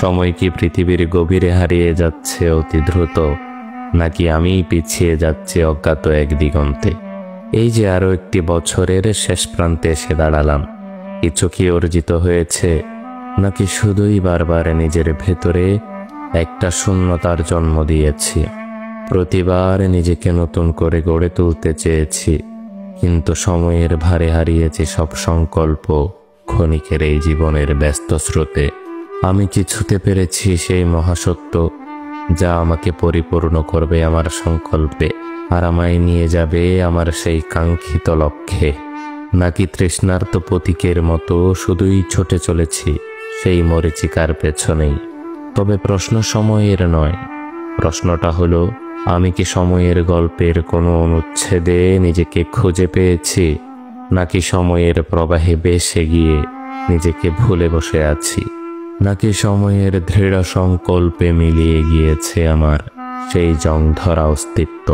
সময় কি পৃথিবীর গভীরে হারিয়ে যাচ্ছে অতি দ্রুত, নাকি আমিই পিছিয়ে যাচ্ছি অজ্ঞাত এক দিগন্তে? এই যে আরো একটি বছরের শেষ প্রান্তে এসে দাঁড়ালাম, কিছু কি অর্জিত হয়েছে, নাকি শুধুই বারবার নিজের ভেতরে একটা শূন্যতার জন্ম দিয়েছি? প্রতিবার নিজেকে নতুন করে গড়ে তুলতে চেয়েছি, কিন্তু সময়ের ভারে হারিয়েছি সব সংকল্প ক্ষণিকের এই জীবনের ব্যস্ত স্রোতে। আমি কি ছুঁতে পেরেছি সেই মহাসত্য যা আমাকে পরিপূর্ণ করবে আমার সংকল্পে, আর আমায় নিয়ে যাবে আমার সেই কাঙ্ক্ষিত লক্ষ্যে? নাকি তৃষ্ণার্ত পথিকের মতো শুধুই ছুটে চলেছি সেই মরীচিকার পেছনেই? তবে প্রশ্ন সময়ের নয়, প্রশ্নটা হলো, আমি কি সময়ের গল্পের কোনো অনুচ্ছেদে নিজেকে খুঁজে পেয়েছি, নাকি সময়ের প্রবাহে ভেসে গিয়ে নিজেকে ভুলে বসে আছি? নাকি সময়ের দৃঢ় সংকল্পে মিলিয়ে গিয়েছে আমার সেই জং ধরা অস্তিত্ব?